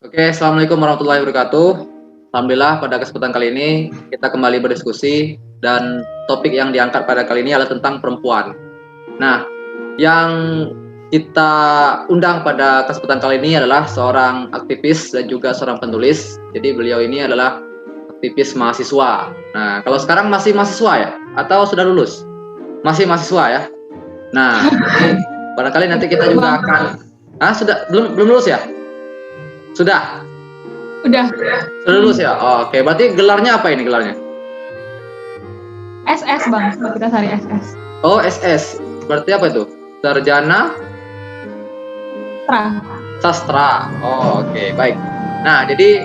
Oke, Assalamualaikum warahmatullahi wabarakatuh. Alhamdulillah pada kesempatan kali ini kita kembali berdiskusi dan topik yang diangkat pada kali ini adalah tentang perempuan. Nah, yang kita undang pada kesempatan kali ini adalah seorang aktivis dan juga seorang penulis. Jadi beliau ini adalah aktivis mahasiswa. Nah, kalau sekarang masih mahasiswa ya? Atau sudah lulus? Masih mahasiswa ya? Nah, barangkali nanti kita juga akan... sudah belum lulus ya? Sudah? Udah. Sudah lulus ya? Oh, oke, berarti gelarnya apa ini gelarnya? SS Bang, kita cari SS. Oh, SS. Berarti apa itu? Sarjana Sastra. Oh, oke, baik. Nah, jadi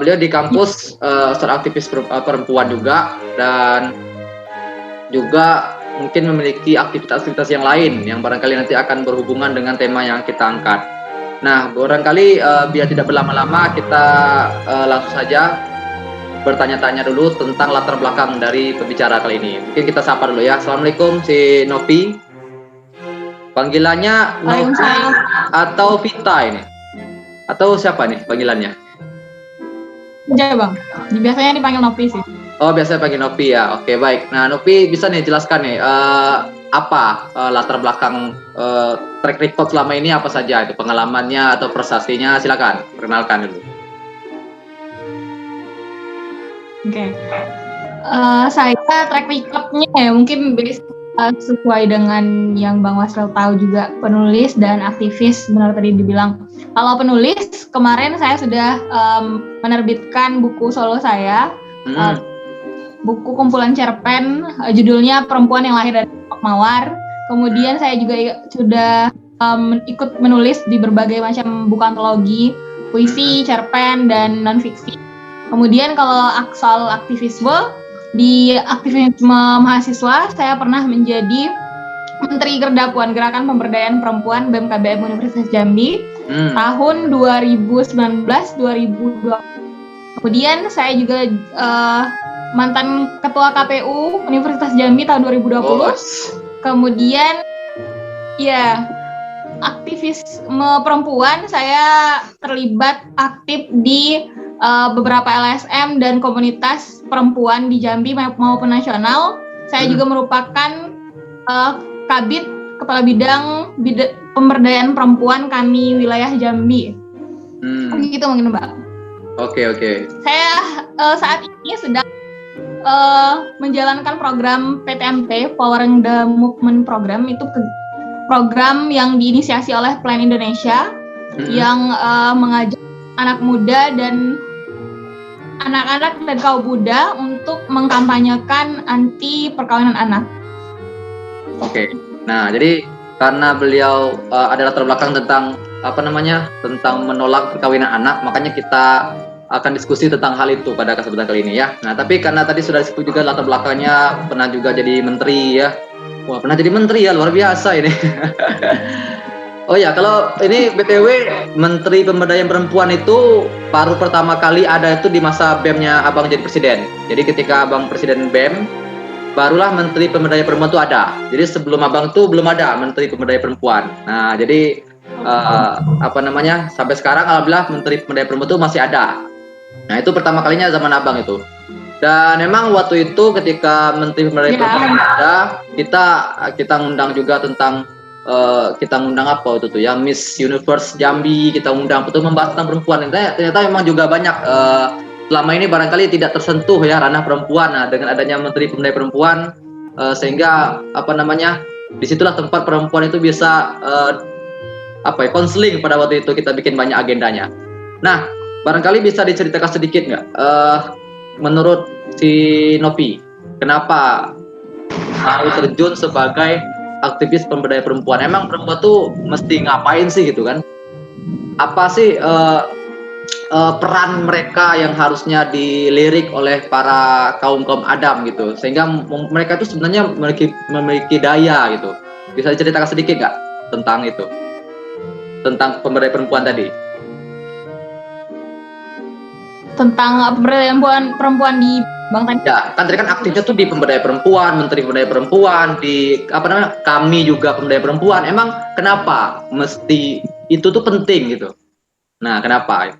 beliau di kampus seorang aktivis perempuan juga, dan juga mungkin memiliki aktivitas-aktivitas yang lain yang barangkali nanti akan berhubungan dengan tema yang kita angkat. Nah, barangkali biar tidak berlama-lama kita langsung saja bertanya-tanya dulu tentang latar belakang dari pembicara kali ini. Mungkin kita sapa dulu ya. Assalamualaikum si Novi. Panggilannya Novi atau Vita ini? Atau siapa nih panggilannya? Ya Bang, biasanya dipanggil Novi sih. Oh, biasanya panggil Novi ya. Oke, baik. Nah, Novi bisa nih jelaskan nih apa latar belakang track record selama ini apa saja itu, pengalamannya atau prestasinya, silakan perkenalkan dulu. Oke. Saya track recordnya ya mungkin sesuai dengan yang Bang Wasril tahu, juga penulis dan aktivis. Benar tadi dibilang. Kalau penulis, kemarin saya sudah menerbitkan buku solo saya, buku kumpulan cerpen, judulnya Perempuan yang Lahir dari Mawar. Kemudian saya juga sudah ikut menulis di berbagai macam buku antologi, puisi, cerpen, dan non-fiksi. Kemudian kalau soal aktivisme, di aktivisme mahasiswa, saya pernah menjadi Menteri Gerdapuan Gerakan Pemberdayaan Perempuan BMKBM Universitas Jambi tahun 2019-2020. Kemudian saya juga mantan Ketua KPU Universitas Jambi tahun 2020. Kemudian ya, aktivisme perempuan, saya terlibat aktif di beberapa LSM dan komunitas perempuan di Jambi maupun nasional. Saya juga merupakan Kabid Kepala Bidang Pemberdayaan Perempuan kami wilayah Jambi. Gitu mungkin Mbak. Oke. Saya saat ini sedang menjalankan program PTMP, Powering the Movement Program. Itu program yang diinisiasi oleh Plan Indonesia yang mengajak anak muda dan anak-anak dan kaum muda untuk mengkampanyekan anti perkawinan anak. Oke. Nah, jadi karena beliau ada latar belakang tentang tentang menolak perkawinan anak, makanya kita akan diskusi tentang hal itu pada kesempatan kali ini ya. Nah, tapi karena tadi sudah disebut juga latar belakangnya pernah juga jadi menteri ya. Wah, pernah jadi menteri ya, luar biasa ini. Oh ya, kalau ini BTW Menteri Pemberdayaan Perempuan itu baru pertama kali ada itu di masa BEM-nya Abang jadi presiden. Jadi ketika Abang presiden BEM, barulah Menteri Pemberdayaan Perempuan itu ada. Jadi sebelum Abang itu belum ada Menteri Pemberdayaan Perempuan. Nah, jadi sampai sekarang alhamdulillah Menteri Pemberdayaan Perempuan itu masih ada. Nah, itu pertama kalinya zaman Abang itu. Dan memang waktu itu ketika Menteri Pemberdayaan Perempuan ada, kita ngundang juga tentang kita ngundang apa itu tuh ya, Miss Universe Jambi, kita undang untuk membahas tentang perempuan. Ternyata memang juga banyak selama ini barangkali tidak tersentuh ya ranah perempuan. Nah, dengan adanya Menteri Pemberdayaan Perempuan sehingga disitulah tempat perempuan itu bisa konseling. Pada waktu itu kita bikin banyak agendanya. Nah, barangkali bisa diceritakan sedikit nggak menurut si Novi, kenapa mau terjun sebagai aktivis pemberdayaan perempuan? Emang perempuan tuh mesti ngapain sih gitu kan? Apa sih peran mereka yang harusnya dilirik oleh para kaum Adam gitu, sehingga mereka itu sebenarnya memiliki daya gitu. Bisa diceritakan sedikit nggak tentang itu, tentang pemberdayaan perempuan tadi? Tentang pemberdayaan perempuan di Bang tadi. Ya, kan tadi kan aktifnya tuh di pemberdayaan perempuan, Menteri Pemberdayaan Perempuan, di kami juga pemberdayaan perempuan. Emang kenapa mesti itu tuh penting gitu? Nah, kenapa?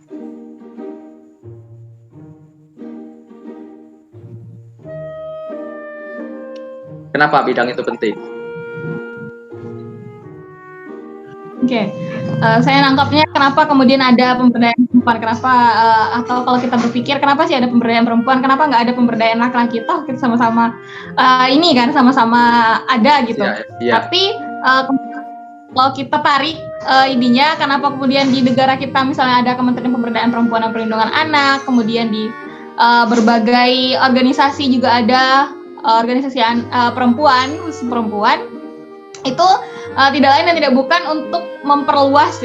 Kenapa bidang itu penting? Oke, saya nangkapnya kenapa kemudian ada pemberdayaan perempuan, kenapa atau kalau kita berpikir kenapa sih ada pemberdayaan perempuan, kenapa nggak ada pemberdayaan laki-laki, toh kita sama-sama ini kan sama-sama ada gitu. Yeah. Tapi kalau kita tarik ininya, kenapa kemudian di negara kita misalnya ada Kementerian Pemberdayaan Perempuan dan Perlindungan Anak, kemudian di berbagai organisasi juga ada organisasi perempuan, khusus perempuan, itu tidak lain dan tidak bukan untuk memperluas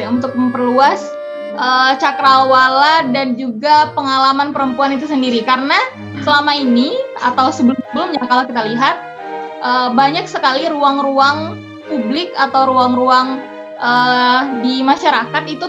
cakrawala dan juga pengalaman perempuan itu sendiri. Karena selama ini atau sebelum-sebelumnya kalau kita lihat banyak sekali ruang-ruang publik atau ruang-ruang di masyarakat itu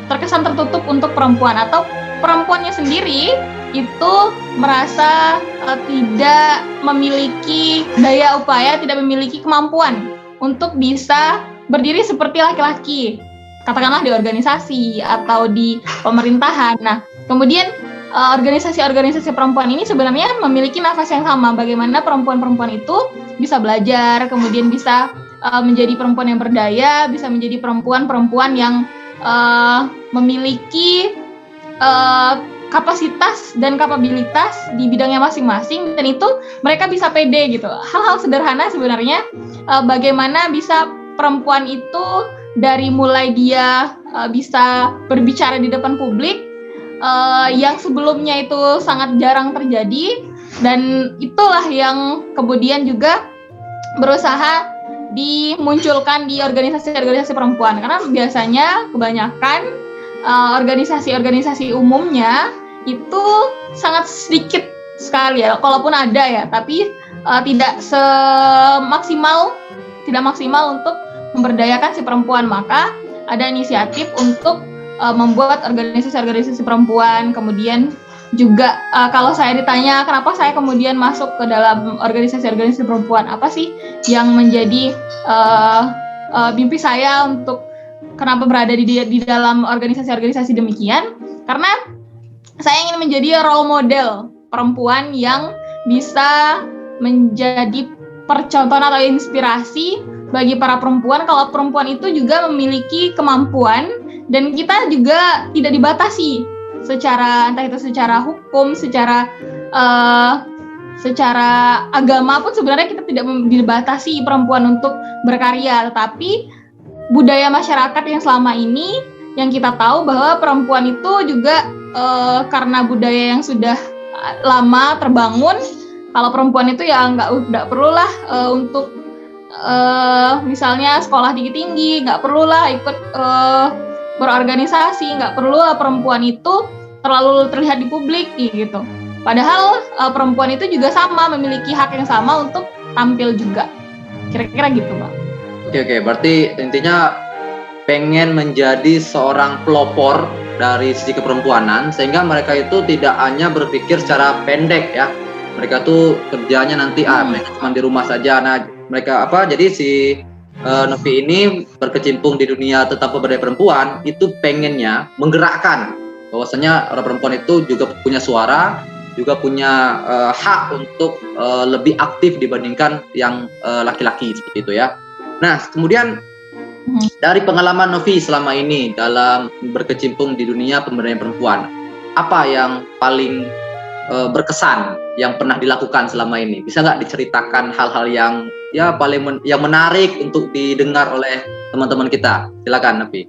terkesan tertutup untuk perempuan, atau perempuannya sendiri itu merasa tidak memiliki daya upaya, tidak memiliki kemampuan untuk bisa berdiri seperti laki-laki, katakanlah di organisasi atau di pemerintahan. Nah, kemudian organisasi-organisasi perempuan ini sebenarnya memiliki nafas yang sama, bagaimana perempuan-perempuan itu bisa belajar, kemudian bisa menjadi perempuan yang berdaya, bisa menjadi perempuan-perempuan yang memiliki kapasitas dan kapabilitas di bidangnya masing-masing, dan itu mereka bisa pede gitu. Hal-hal sederhana sebenarnya, bagaimana bisa perempuan itu dari mulai dia bisa berbicara di depan publik yang sebelumnya itu sangat jarang terjadi, dan itulah yang kemudian juga berusaha dimunculkan di organisasi-organisasi perempuan. Karena biasanya kebanyakan organisasi-organisasi umumnya itu sangat sedikit sekali ya, kalaupun ada ya, tapi tidak maksimal untuk memberdayakan si perempuan. Maka ada inisiatif untuk membuat organisasi-organisasi perempuan. Kemudian juga kalau saya ditanya kenapa saya kemudian masuk ke dalam organisasi-organisasi perempuan, apa sih yang menjadi mimpi saya untuk kenapa berada di dalam organisasi-organisasi demikian, karena saya ingin menjadi role model perempuan yang bisa menjadi percontohan atau inspirasi bagi para perempuan, kalau perempuan itu juga memiliki kemampuan dan kita juga tidak dibatasi secara, entah itu secara hukum, secara agama pun sebenarnya kita tidak dibatasi perempuan untuk berkarya. Tetapi budaya masyarakat yang selama ini yang kita tahu bahwa perempuan itu juga karena budaya yang sudah lama terbangun, kalau perempuan itu ya nggak perlulah untuk misalnya sekolah tinggi-tinggi, nggak perlulah ikut berorganisasi, nggak perlu perempuan itu terlalu terlihat di publik gitu. Padahal perempuan itu juga sama, memiliki hak yang sama untuk tampil juga. Kira-kira gitu, Mbak. Oke, berarti intinya pengen menjadi seorang pelopor dari sisi keperempuanan, sehingga mereka itu tidak hanya berpikir secara pendek ya. Mereka tuh kerjanya nanti mereka cuma di rumah saja. Nah, mereka jadi si Novi ini berkecimpung di dunia tentang pemberdayaan perempuan itu pengennya menggerakkan bahwasanya orang perempuan itu juga punya suara, juga punya hak untuk lebih aktif dibandingkan yang laki-laki seperti itu ya. Nah, kemudian dari pengalaman Novi selama ini dalam berkecimpung di dunia pemberdayaan perempuan, apa yang paling berkesan yang pernah dilakukan selama ini? Bisa nggak diceritakan hal-hal yang paling yang menarik untuk didengar oleh teman-teman kita? Silakan, Novi.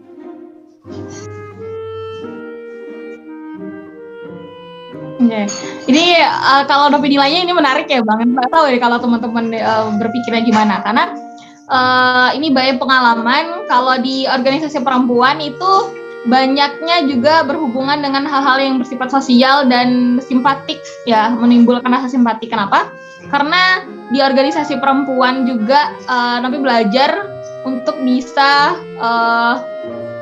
Oke. Jadi kalau Novi nilainya ini menarik ya, Bang. Nggak tahu ya kalau teman-teman berpikirnya gimana, karena ini banyak pengalaman kalau di organisasi perempuan itu banyaknya juga berhubungan dengan hal-hal yang bersifat sosial dan simpatik ya, menimbulkan rasa simpati. Kenapa? Karena di organisasi perempuan juga Novi belajar untuk bisa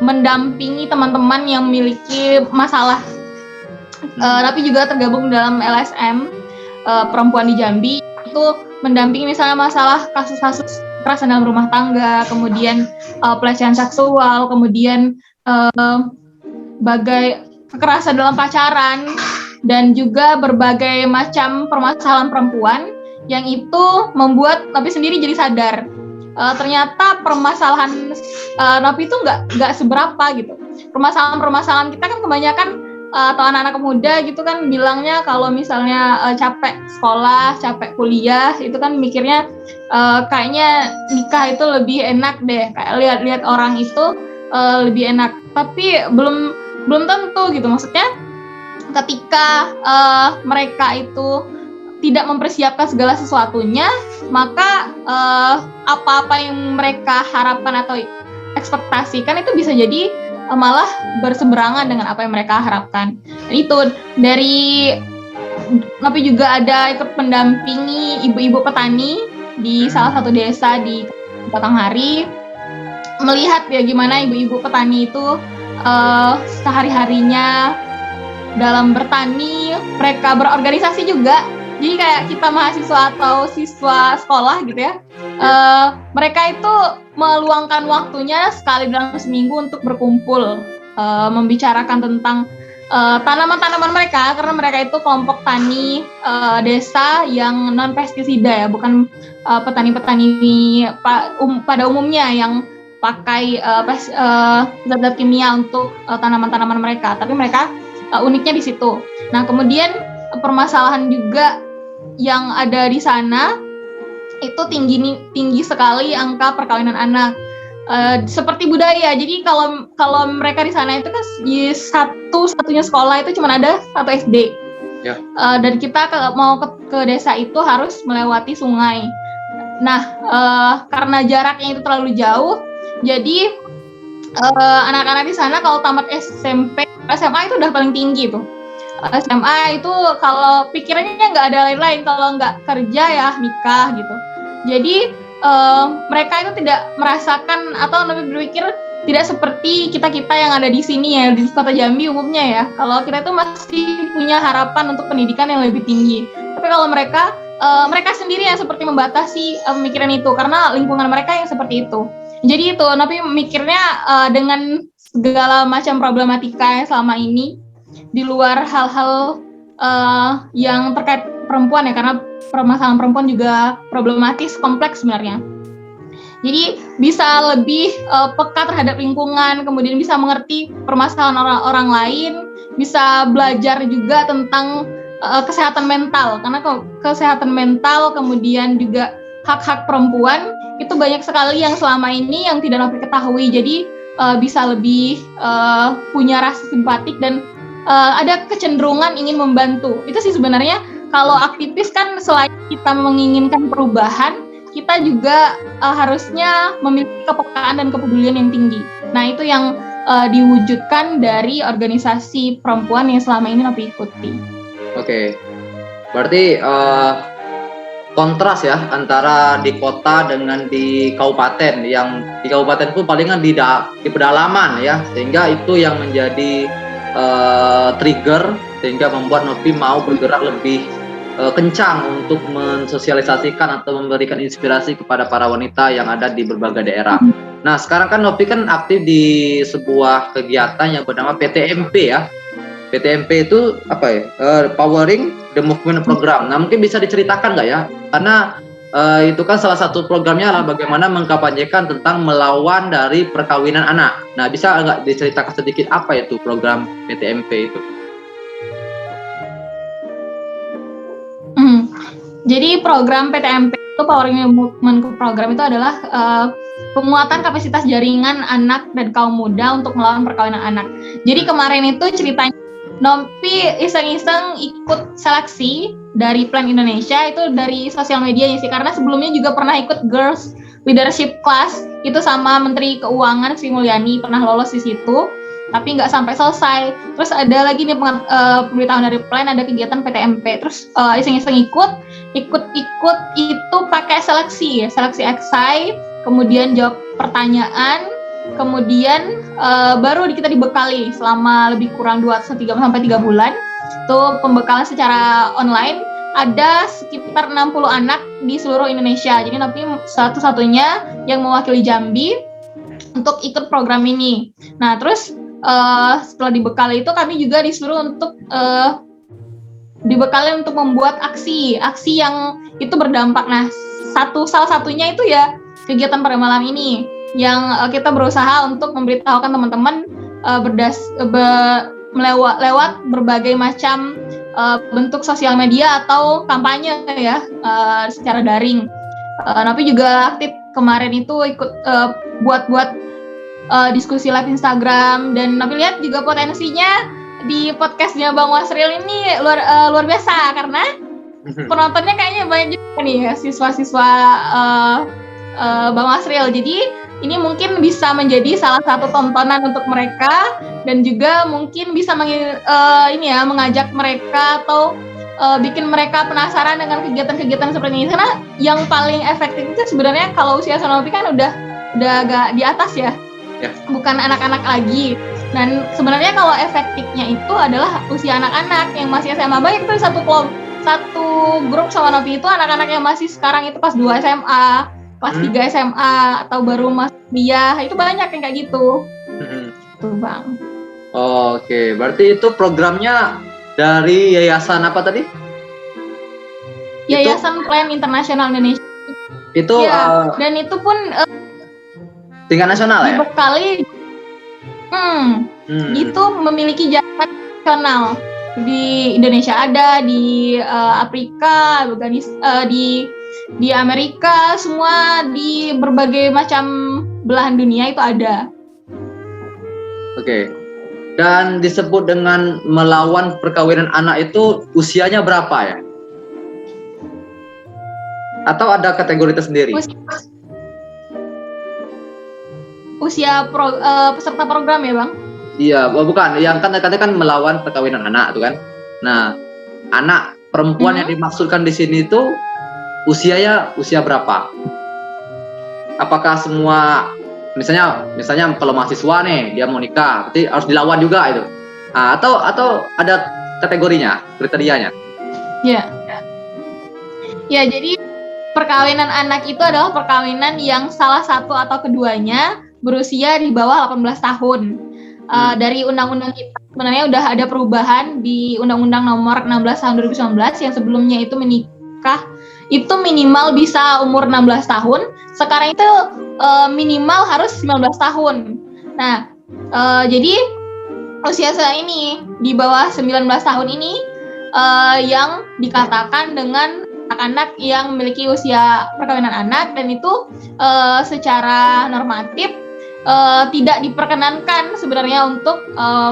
mendampingi teman-teman yang memiliki masalah. Novi juga tergabung dalam LSM perempuan di Jambi, itu mendampingi misalnya masalah kasus-kasus kekerasan dalam rumah tangga, kemudian pelecehan seksual, kemudian kekerasan dalam pacaran, dan juga berbagai macam permasalahan perempuan yang itu membuat Nopi sendiri jadi sadar ternyata permasalahan Nopi itu nggak seberapa gitu. Permasalahan kita kan kebanyakan atau anak-anak muda gitu kan bilangnya kalau misalnya capek sekolah, capek kuliah, itu kan mikirnya kayaknya nikah itu lebih enak deh, kayak lihat-lihat orang itu lebih enak. Tapi belum tentu gitu. Maksudnya ketika mereka itu tidak mempersiapkan segala sesuatunya, maka apa-apa yang mereka harapkan atau ekspektasikan itu bisa jadi malah berseberangan dengan apa yang mereka harapkan. Dan itu dari Nopi juga ada ikut mendampingi ibu-ibu petani di salah satu desa di Batanghari, melihat ya gimana ibu-ibu petani itu sehari-harinya dalam bertani, mereka berorganisasi juga. Jadi kayak kita mahasiswa atau siswa sekolah gitu ya, mereka itu meluangkan waktunya sekali dalam seminggu untuk berkumpul, membicarakan tentang tanaman-tanaman mereka, karena mereka itu kelompok tani desa yang non pestisida ya, bukan petani-petani pada umumnya yang pakai zat-zat kimia untuk tanaman-tanaman mereka, tapi mereka uniknya di situ. Nah, kemudian permasalahan juga yang ada di sana itu tinggi sekali angka perkawinan anak. Seperti budaya. Jadi kalau mereka di sana itu kan di satunya sekolah itu cuma ada 1 SD. Ya. Dan kita mau ke desa itu harus melewati sungai. Nah, karena jaraknya itu terlalu jauh, jadi anak-anak di sana kalau tamat SMP, SMA itu udah paling tinggi tuh. SMA itu kalau pikirannya nggak ada lain-lain, kalau nggak kerja ya nikah gitu. Jadi mereka itu tidak merasakan atau lebih berpikir tidak seperti kita yang ada di sini ya, di kota Jambi umumnya ya. Kalau kita itu masih punya harapan untuk pendidikan yang lebih tinggi. Tapi kalau mereka sendiri yang seperti membatasi pemikiran itu karena lingkungan mereka yang seperti itu. Jadi itu, tapi mikirnya dengan segala macam problematika yang selama ini di luar hal-hal yang terkait perempuan ya, karena permasalahan perempuan juga problematis, kompleks sebenarnya. Jadi bisa lebih peka terhadap lingkungan, kemudian bisa mengerti permasalahan orang lain, bisa belajar juga tentang kesehatan mental, karena kesehatan mental kemudian juga hak-hak perempuan itu banyak sekali yang selama ini yang tidak Nopi ketahui. Jadi bisa lebih punya rasa simpatik dan ada kecenderungan ingin membantu. Itu sih sebenarnya kalau aktivis kan selain kita menginginkan perubahan, kita juga harusnya memiliki kepekaan dan kepedulian yang tinggi. Nah, itu yang diwujudkan dari organisasi perempuan yang selama ini Nopi ikuti. Oke. Berarti kontras ya antara di kota dengan di kabupaten. Yang di kabupaten itu palingan di pedalaman ya, sehingga itu yang menjadi trigger sehingga membuat Nopi mau bergerak lebih kencang untuk mensosialisasikan atau memberikan inspirasi kepada para wanita yang ada di berbagai daerah. Nah, sekarang kan Nopi kan aktif di sebuah kegiatan yang bernama PTMP ya. PTMP itu apa ya? Powering the Movement Program. Nah, mungkin bisa diceritakan nggak ya? Karena itu kan salah satu programnya adalah bagaimana mengkampanyekan tentang melawan dari perkawinan anak. Nah, bisa nggak diceritakan sedikit apa itu program PTMP itu? Jadi program PTMP itu Powering the Movement Program itu adalah penguatan kapasitas jaringan anak dan kaum muda untuk melawan perkawinan anak. Jadi kemarin itu ceritanya Nopi iseng-iseng ikut seleksi dari Plan Indonesia, itu dari sosial medianya sih, karena sebelumnya juga pernah ikut Girls Leadership Class itu sama Menteri Keuangan Sri Mulyani, pernah lolos di situ tapi nggak sampai selesai. Terus ada lagi nih pemberitahuan dari Plan, ada kegiatan PTMP, terus iseng-iseng ikut itu pakai seleksi esai, kemudian jawab pertanyaan, kemudian baru kita dibekali selama lebih kurang 2-3 bulan. Itu pembekalan secara online, ada sekitar 60 anak di seluruh Indonesia. Jadi Nopi satu-satunya yang mewakili Jambi untuk ikut program ini. Nah, terus setelah dibekali itu kami juga disuruh untuk dibekali untuk membuat aksi yang itu berdampak. Nah, salah satunya itu ya kegiatan pada malam ini yang kita berusaha untuk memberitahukan teman-teman lewat berbagai macam bentuk sosial media atau kampanye ya secara daring. Napi juga aktif kemarin itu ikut buat diskusi live Instagram, dan Napi lihat juga potensinya di podcastnya Bang Wasril ini luar biasa, karena penontonnya kayaknya banyak juga nih ya siswa-siswa Bang Wasril. Jadi ini mungkin bisa menjadi salah satu tontonan untuk mereka, dan juga mungkin bisa mengajak mereka atau bikin mereka penasaran dengan kegiatan-kegiatan seperti ini. Karena yang paling efektif itu sebenarnya kalau usia Sonopi kan udah agak di atas ya, bukan anak-anak lagi. Dan sebenarnya kalau efektifnya itu adalah usia anak-anak yang masih SMA. Banyak itu satu grup sama Nopi itu anak-anak yang masih sekarang itu kelas 2 SMA, kelas 3 SMA, atau baru masuk kuliah. Itu banyak yang kayak gitu. Tuh Bang. Oke, berarti itu programnya dari yayasan apa tadi? Yayasan Plan Internasional Indonesia. Itu ya, dan itu pun tingkat nasional ya? Dibekali itu memiliki jaringan nasional. Di Indonesia ada, di Afrika, di Amerika, semua di berbagai macam belahan dunia itu ada. Oke. Dan disebut dengan melawan perkawinan anak itu usianya berapa ya? Atau ada kategori tersendiri? Usia peserta program ya Bang? Iya, bukan. Yang katanya kan melawan perkawinan anak itu kan. Nah, anak perempuan yang dimaksudkan di sini itu usia berapa? Apakah semua, misalnya kalau mahasiswa nih dia mau nikah, berarti harus dilawan juga itu? Atau ada kategorinya, kriterianya? Ya, jadi perkawinan anak itu adalah perkawinan yang salah satu atau keduanya berusia di bawah 18 tahun. Dari undang-undang kita sebenarnya udah ada perubahan di Undang-Undang Nomor 16 tahun 2019 yang sebelumnya itu menikah itu minimal bisa umur 16 tahun. Sekarang itu minimal harus 19 tahun. Nah, jadi usia saya ini di bawah 19 tahun ini yang dikatakan dengan anak-anak yang memiliki usia perkawinan anak, dan itu secara normatif tidak diperkenankan sebenarnya untuk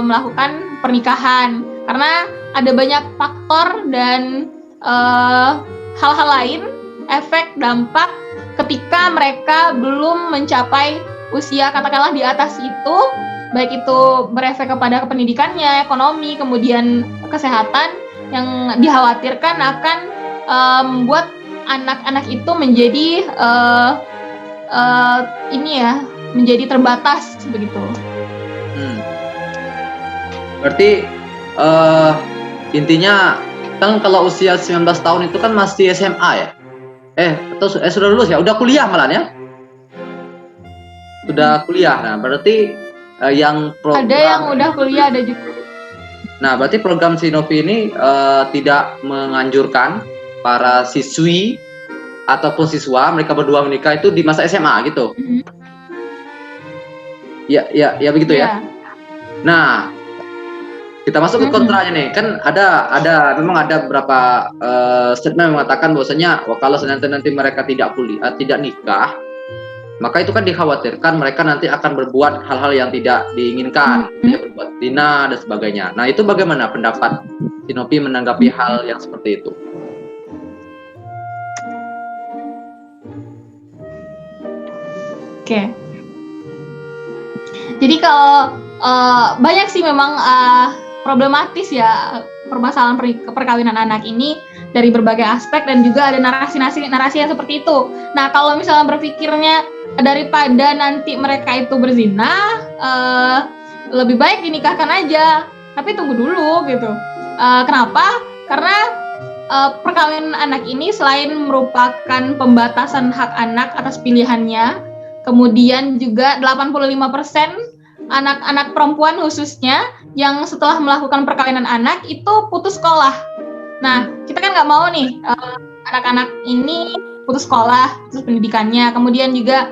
melakukan pernikahan, karena ada banyak faktor dan hal-hal lain, efek dampak ketika mereka belum mencapai usia katakanlah di atas itu, baik itu berefek kepada pendidikannya, ekonomi, kemudian kesehatan, yang dikhawatirkan akan membuat anak-anak itu menjadi menjadi terbatas begitu. Berarti intinya kan kalau usia 19 tahun itu kan masih SMA ya? Atau sudah lulus ya? Udah kuliah malah ya? Sudah kuliah. Nah, berarti yang program ada yang udah kuliah, ada juga. Nah, berarti program Sinovi ini tidak menganjurkan para siswi ataupun siswa mereka berdua menikah itu di masa SMA gitu. Ya begitu ya. Nah, kita masuk ke kontranya nih. Kan memang ada beberapa statement yang mengatakan bahwasanya kalau nanti mereka tidak nikah, maka itu kan dikhawatirkan mereka nanti akan berbuat hal-hal yang tidak diinginkan, berbuat zina dan sebagainya. Nah, itu bagaimana pendapat Sinovi menanggapi hal yang seperti itu? Oke. Jadi kalau banyak sih memang problematis ya permasalahan perkawinan anak ini dari berbagai aspek, dan juga ada narasi yang seperti itu. Nah, kalau misalnya berpikirnya daripada nanti mereka itu berzina, lebih baik dinikahkan aja. Tapi tunggu dulu gitu. Kenapa? Karena perkawinan anak ini selain merupakan pembatasan hak anak atas pilihannya, kemudian juga 85% anak-anak perempuan khususnya yang setelah melakukan perkawinan anak itu putus sekolah. Nah, kita kan nggak mau nih anak-anak ini putus sekolah, putus pendidikannya. Kemudian juga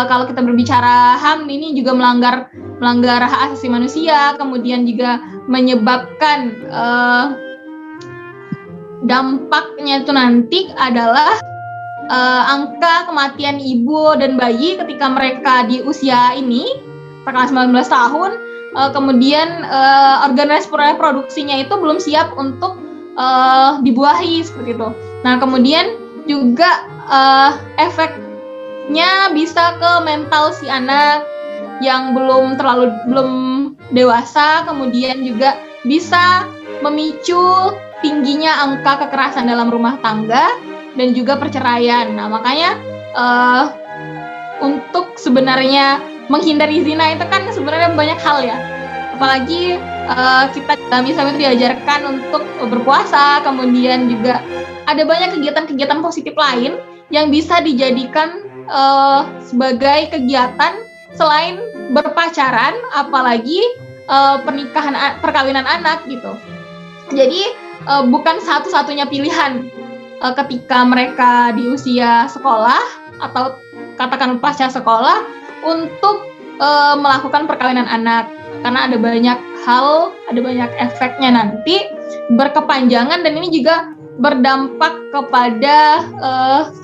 kalau kita berbicara HAM ini juga melanggar hak asasi manusia, kemudian juga menyebabkan dampaknya itu nanti adalah angka kematian ibu dan bayi ketika mereka di usia ini, setelah 19 tahun, kemudian organ reproduksinya itu belum siap untuk dibuahi seperti itu. Nah, kemudian juga efeknya bisa ke mental si anak yang belum dewasa, kemudian juga bisa memicu tingginya angka kekerasan dalam rumah tangga dan juga perceraian. Nah, makanya untuk sebenarnya menghindari zina itu kan sebenarnya banyak hal ya. Apalagi kita dalam Islam itu diajarkan untuk berpuasa, kemudian juga ada banyak kegiatan-kegiatan positif lain yang bisa dijadikan sebagai kegiatan selain berpacaran, apalagi perkawinan anak gitu. Jadi bukan satu-satunya pilihan ketika mereka di usia sekolah atau katakan pasca sekolah untuk melakukan perkawinan anak, karena ada banyak hal, ada banyak efeknya nanti berkepanjangan, dan ini juga berdampak kepada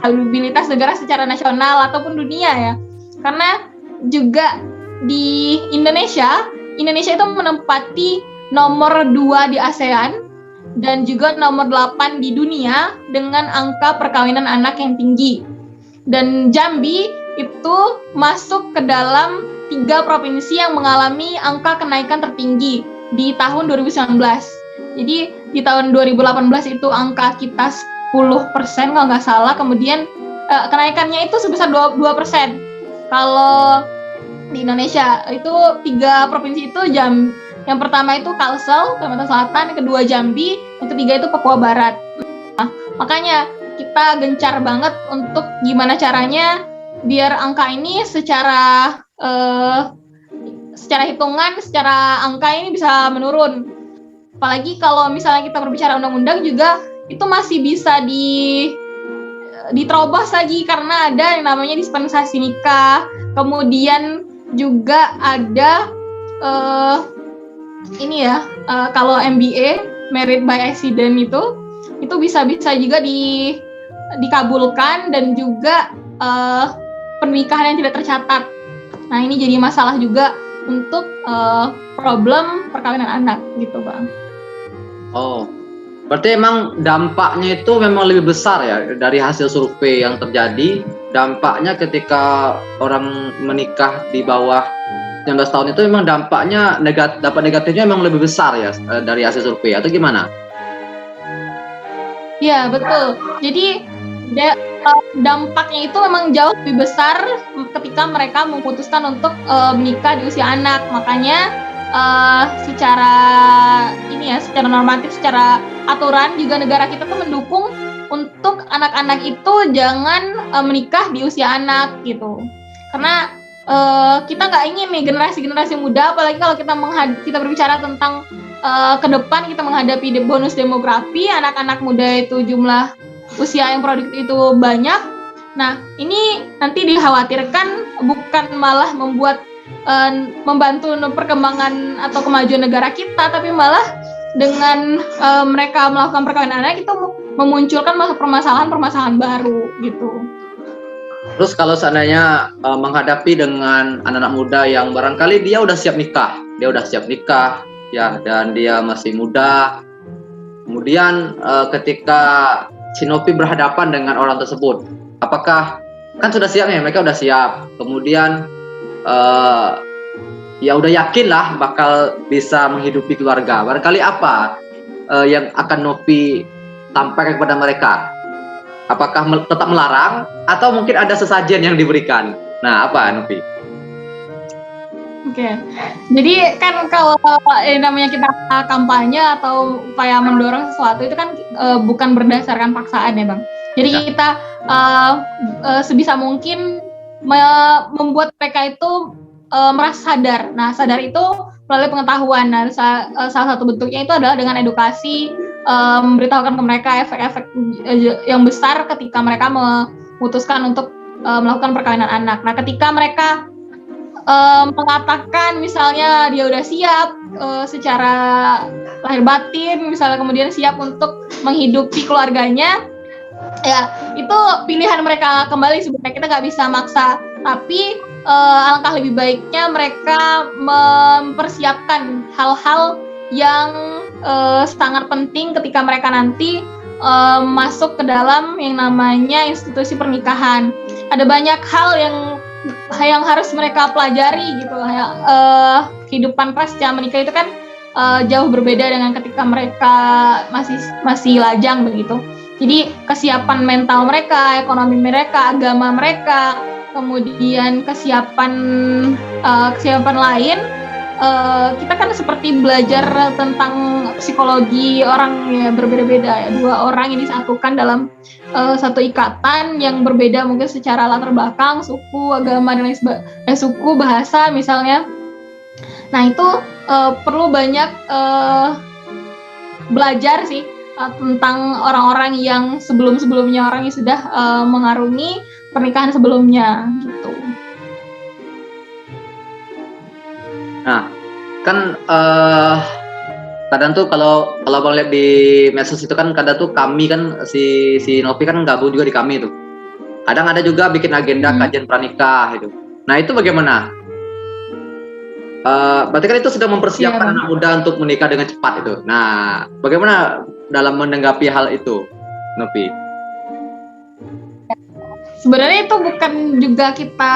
stabilitas negara secara nasional ataupun dunia ya. Karena juga di Indonesia itu menempati nomor 2 di ASEAN dan juga nomor 8 di dunia dengan angka perkawinan anak yang tinggi. Dan Jambi itu masuk ke dalam 3 provinsi yang mengalami angka kenaikan tertinggi di tahun 2019. Jadi di tahun 2018 itu angka kita 10% kalau nggak salah, kemudian kenaikannya itu sebesar 2%. Kalau di Indonesia itu 3 provinsi itu yang pertama itu Kalsel, Kalimantan Selatan, yang kedua Jambi, yang ketiga itu Papua Barat. Nah, makanya kita gencar banget untuk gimana caranya biar angka ini secara hitungan, secara angka ini bisa menurun. Apalagi kalau misalnya kita berbicara undang-undang juga itu masih bisa diterobos lagi karena ada yang namanya dispensasi nikah. Kemudian juga ada kalau MBA, Married by Accident itu bisa juga dikabulkan, dan juga pernikahan yang tidak tercatat. Nah, ini jadi masalah juga untuk problem perkawinan anak gitu, Bang. Oh, berarti emang dampaknya itu memang lebih besar ya dari hasil survei yang terjadi. Dampaknya ketika orang menikah di bawah 19 tahun itu memang dampaknya dampak negatifnya memang lebih besar ya dari hasil survei, atau gimana? Ya, betul. Jadi dampaknya itu memang jauh lebih besar ketika mereka memutuskan untuk menikah di usia anak. Makanya secara normatif, secara aturan juga negara kita tuh mendukung untuk anak-anak itu jangan menikah di usia anak gitu. Karena kita nggak ingin nih generasi muda, apalagi kalau kita berbicara tentang ke depan kita menghadapi bonus demografi, anak-anak muda itu jumlah usia yang produktif itu banyak. Nah, ini nanti dikhawatirkan bukan malah membantu perkembangan atau kemajuan negara kita, tapi malah dengan mereka melakukan perkawinan anak itu memunculkan permasalahan baru gitu. Terus kalau seandainya menghadapi dengan anak-anak muda yang barangkali dia udah siap nikah ya, dan dia masih muda, kemudian ketika si Novi berhadapan dengan orang tersebut, apakah kan sudah siap nih, mereka udah siap, kemudian ya udah yakin lah bakal bisa menghidupi keluarga, barangkali apa yang akan Novi sampaikan kepada mereka? Apakah tetap melarang atau mungkin ada sesajen yang diberikan? Nah, apa Novi? Oke. Jadi kan kalau namanya kita kampanye atau upaya mendorong sesuatu itu kan bukan berdasarkan paksaan ya, Bang. Jadi kita sebisa mungkin membuat mereka itu merasa sadar. Nah, sadar itu melalui pengetahuan. Nah, salah satu bentuknya itu adalah dengan edukasi memberitahukan ke mereka efek-efek yang besar ketika mereka memutuskan untuk melakukan perkawinan anak. Nah, ketika mereka mengatakan misalnya dia udah siap secara lahir batin, misalnya kemudian siap untuk menghidupi keluarganya, ya itu pilihan mereka kembali. Sebenarnya kita nggak bisa maksa, tapi alangkah lebih baiknya mereka mempersiapkan hal-hal yang sangat penting ketika mereka nanti masuk ke dalam yang namanya institusi pernikahan. Ada banyak hal yang harus mereka pelajari gitu. Kehidupan pasca menikah itu kan jauh berbeda dengan ketika mereka masih lajang begitu. Jadi kesiapan mental mereka, ekonomi mereka, agama mereka, kemudian kesiapan lain, kita kan seperti belajar tentang psikologi orang ya berbeda-beda ya. Dua orang ini disatukan dalam satu ikatan yang berbeda mungkin secara latar belakang, suku, agama dan lain sebagainya, suku, bahasa misalnya. Nah itu perlu banyak belajar sih tentang orang-orang yang sebelumnya orang yang sudah mengarungi pernikahan sebelumnya gitu. Nah, kan kadang tuh kalau Bang lihat di medsos itu kan kadang tuh kami kan si Novi kan gabung juga di kami tuh. Kadang ada juga bikin agenda kajian pranikah gitu. Nah, itu bagaimana? Berarti kan itu sudah mempersiapkan anak muda untuk menikah dengan cepat itu. Nah, bagaimana dalam menanggapi hal itu, Novi? Sebenarnya itu bukan juga kita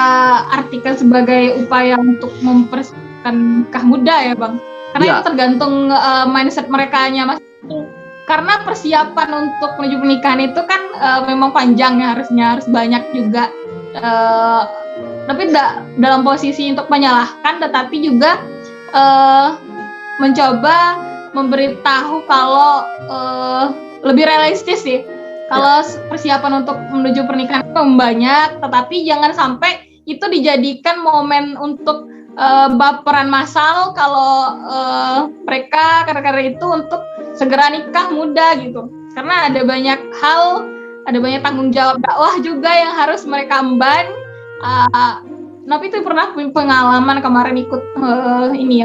artikan sebagai upaya untuk mempersiapkan nikah muda ya Bang. Karena itu tergantung mindset merekanya masing-masing. Karena persiapan untuk menuju pernikahan itu kan memang panjang ya, harus banyak juga. Tapi dalam posisi untuk menyalahkan, tetapi juga mencoba memberitahu kalau lebih realistis sih. Kalau persiapan untuk menuju pernikahan itu banyak, tetapi jangan sampai itu dijadikan momen untuk baperan massal kalau mereka karena itu untuk segera nikah muda gitu. Karena ada banyak hal, ada banyak tanggung jawab dakwah juga yang harus mereka emban. Tapi itu pernah pengalaman kemarin ikut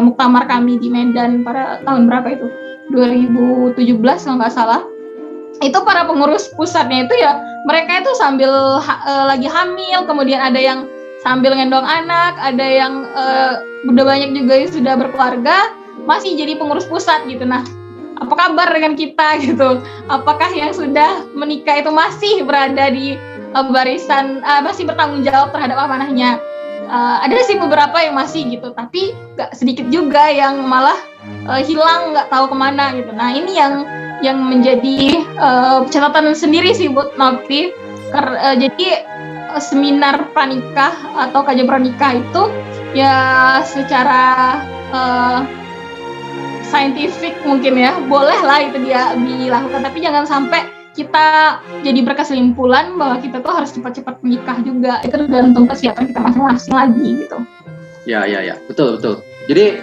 muktamar kami di Medan pada tahun berapa itu? 2017 kalau nggak salah. Itu para pengurus pusatnya itu ya mereka itu sambil lagi hamil, kemudian ada yang sambil ngendong anak, ada yang udah banyak juga yang sudah berkeluarga masih jadi pengurus pusat gitu. Nah, apa kabar dengan kita gitu? Apakah yang sudah menikah itu masih berada di barisan masih bertanggung jawab terhadap amanahnya? Ada sih beberapa yang masih gitu, tapi gak sedikit juga yang malah hilang, nggak tahu kemana gitu. Nah ini yang menjadi catatan sendiri sih buat Novi. Jadi seminar pranikah atau kajian pranikah itu ya secara saintifik mungkin ya boleh lah itu dia dilakukan, tapi jangan sampai kita jadi berkesimpulan bahwa kita tuh harus cepat-cepat menikah juga. Itu tergantung kesiapan kita masing-masing lagi gitu. Ya, betul. Jadi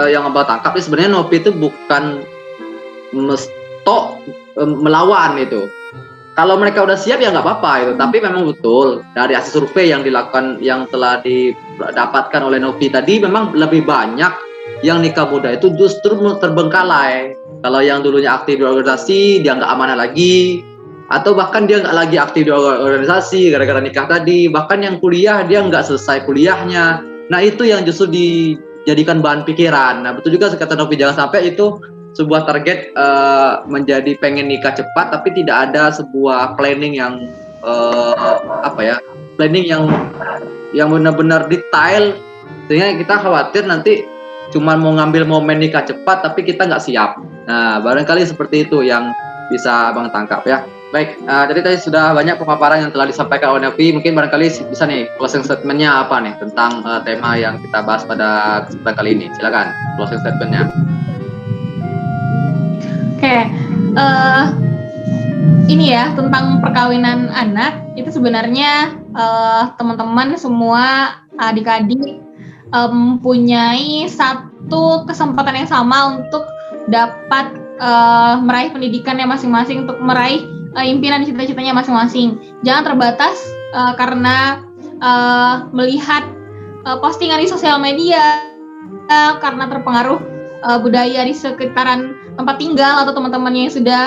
yang Abang tangkap ini sebenarnya Novi itu bukan melawan itu. Kalau mereka udah siap ya nggak apa-apa itu. Tapi memang betul dari hasil survei yang dilakukan, yang telah didapatkan oleh Novi tadi, memang lebih banyak yang nikah muda itu justru terbengkalai. Kalau yang dulunya aktif di organisasi, dia nggak amanah lagi, atau bahkan dia nggak lagi aktif di organisasi gara-gara nikah tadi. Bahkan yang kuliah dia nggak selesai kuliahnya. Nah itu yang justru dijadikan bahan pikiran. Nah betul juga kata Novi, jangan sampai itu sebuah target menjadi pengen nikah cepat, tapi tidak ada sebuah planning yang planning yang benar-benar detail, sehingga kita khawatir nanti cuma mau ngambil momen nikah cepat tapi kita nggak siap. Nah barangkali seperti itu yang bisa Abang tangkap ya. Baik, jadi tadi sudah banyak pemaparan yang telah disampaikan oleh Novi. Mungkin barangkali bisa nih closing statement-nya apa nih tentang tema yang kita bahas pada kesempatan kali ini. Silakan closing statement-nya. Oke, ini ya tentang perkawinan anak itu sebenarnya teman-teman semua adik-adik mempunyai satu kesempatan yang sama untuk dapat meraih pendidikannya masing-masing, untuk meraih impinan cita-citanya masing-masing. Jangan terbatas karena melihat postingan di sosial media, karena terpengaruh budaya di sekitaran tempat tinggal atau teman-temannya yang sudah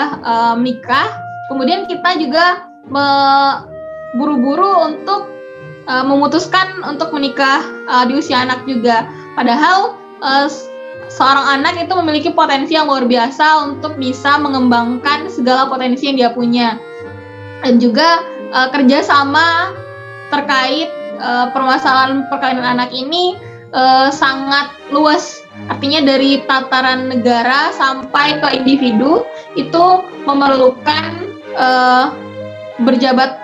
menikah. Kemudian kita juga buru-buru untuk memutuskan untuk menikah di usia anak juga. Padahal seorang anak itu memiliki potensi yang luar biasa untuk bisa mengembangkan segala potensi yang dia punya. Dan juga kerjasama terkait permasalahan perkawinan anak ini sangat luas. Artinya dari tataran negara sampai ke individu itu memerlukan berjabat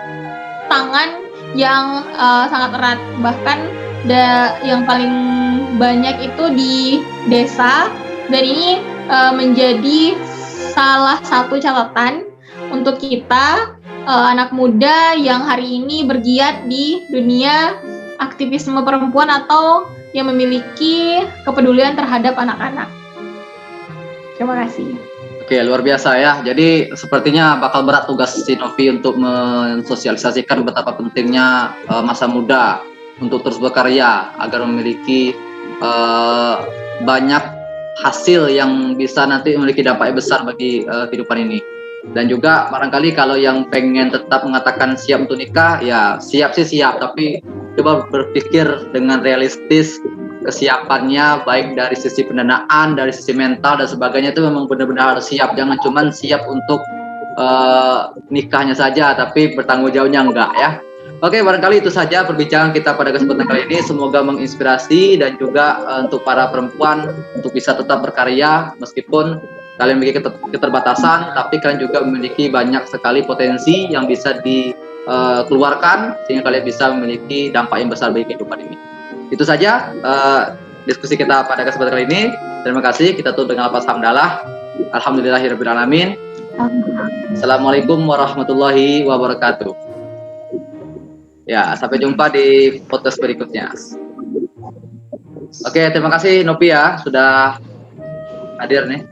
tangan yang sangat erat. Bahkan yang paling banyak itu di desa, dan ini menjadi salah satu catatan untuk kita anak muda yang hari ini bergiat di dunia aktivisme perempuan atau yang memiliki kepedulian terhadap anak-anak. Terima kasih. Oke, luar biasa ya. Jadi sepertinya bakal berat tugas si Novi untuk mensosialisasikan betapa pentingnya masa muda untuk terus berkarya agar memiliki banyak hasil yang bisa nanti memiliki dampak besar bagi kehidupan ini. Dan juga barangkali kalau yang pengen tetap mengatakan siap untuk nikah, ya siap sih siap, tapi coba berpikir dengan realistis kesiapannya, baik dari sisi pendanaan, dari sisi mental dan sebagainya, itu memang benar-benar harus siap. Jangan cuma siap untuk nikahnya saja, tapi bertanggung jawabnya enggak ya. Oke, barangkali itu saja perbincangan kita pada kesempatan kali ini. Semoga menginspirasi dan juga untuk para perempuan untuk bisa tetap berkarya meskipun kalian memiliki keterbatasan, tapi kalian juga memiliki banyak sekali potensi yang bisa dikeluarkan sehingga kalian bisa memiliki dampak yang besar bagi kehidupan ini. Itu saja diskusi kita pada kesempatan kali ini. Terima kasih. Kita tutup dengan lafaz hamdalah. Alhamdulillahirabbil alamin. Assalamualaikum warahmatullahi wabarakatuh. Ya, sampai jumpa di podcast berikutnya. Oke, terima kasih Novi ya sudah hadir nih.